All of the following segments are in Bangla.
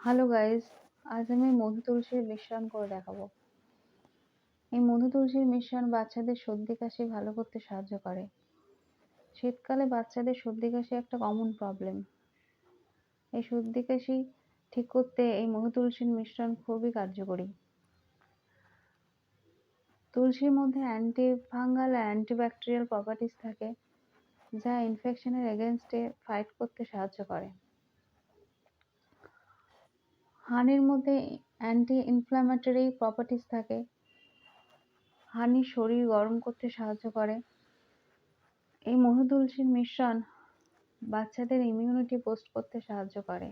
হ্যালো গাইস, আজ আমি মধু তুলসীর মিশ্রণ করে দেখাবো। এই মধু তুলসীর মিশ্রণ বাচ্চাদের সর্দি কাশি ভালো করতে সাহায্য করে। শীতকালে বাচ্চাদের সর্দি কাশি একটা কমন প্রবলেম। এই সর্দি কাশি ঠিক করতে এই মধু তুলসীর মিশ্রণ খুবই কার্যকরী। তুলসীর মধ্যে অ্যান্টি ফাঙ্গাল আর অ্যান্টিব্যাকটেরিয়াল প্রপার্টিস থাকে, যা ইনফেকশনের এগেনস্টে ফাইট করতে সাহায্য করে। হানির মধ্যে অ্যান্টি ইনফ্ল্যামেটরি প্রপার্টিস থাকে। হানি শরীর গরম করতে সাহায্য করে। এই মধু তুলসীর মিশ্রণ বাচ্চাদের ইমিউনিটি বুস্ট করতে সাহায্য করে।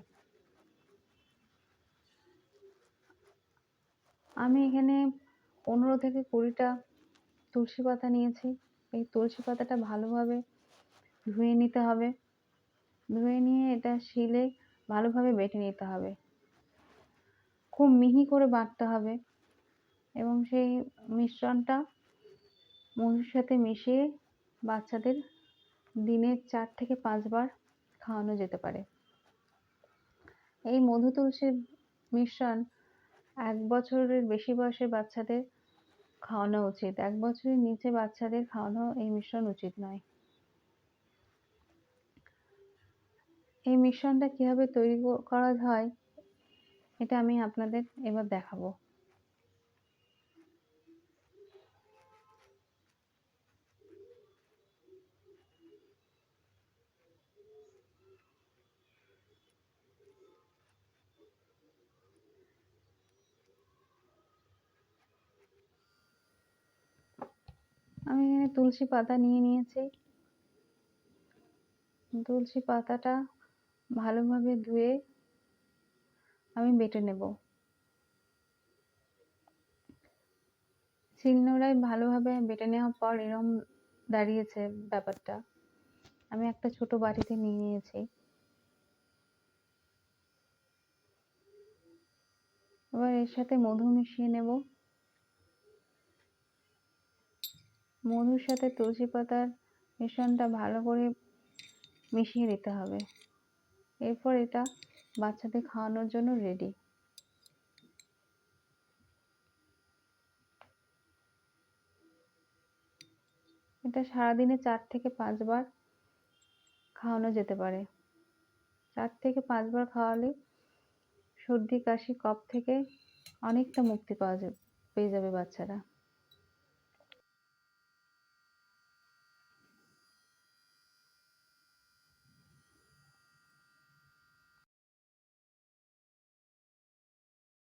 আমি এখানে 15 থেকে 20টা তুলসী পাতা নিয়েছি। এই তুলসী পাতাটা ভালোভাবে ধুয়ে নিতে হবে। ধুয়ে নিয়ে এটা শিলে ভালোভাবে বেটে নিতে হবে। খুব মিহি করে বাটতে হবে এবং সেই মিশ্রণটা মধুর সাথে মিশিয়ে বাচ্চাদের দিনে 4 থেকে 5 বার খাওয়ানো যেতে পারে। এই মধু তুলসীর মিশ্রণ 1 বছরের বেশি বয়সের বাচ্চাদের খাওয়ানো উচিত। 1 বছরের নিচে বাচ্চাদের খাওয়ানো এই মিশ্রণ উচিত নয়। এই মিশ্রণটা কিভাবে তৈরি করা হয় এটা আমি আপনাদের এবার দেখাবো। আমি এখানে তুলসী পাতা নিয়ে নিয়েছি। তুলসী পাতাটা ভালোভাবে ধুয়ে আমি বেটে নেব। শিলনোড়ায় ভালোভাবে বেটে নেওয়ার পর এরকম দাঁড়িয়েছে ব্যাপারটা। আমি একটা ছোট বাটিতে নিয়ে নিয়েছি। এবার এর সাথে মধু মিশিয়ে নেব। মধুর সাথে তুলসী পাতার মিশ্রণটা ভালো করে মিশিয়ে দিতে হবে। এরপর এটা বাচ্চাদের খাওয়ানোর জন্য রেডি। এটা সারাদিনে 4 থেকে 5 বার খাওয়ানো যেতে পারে। 4 থেকে 5 বার খাওয়ালে সর্দি কাশি কফ থেকে অনেকটা মুক্তি পেয়ে যাবে বাচ্চারা।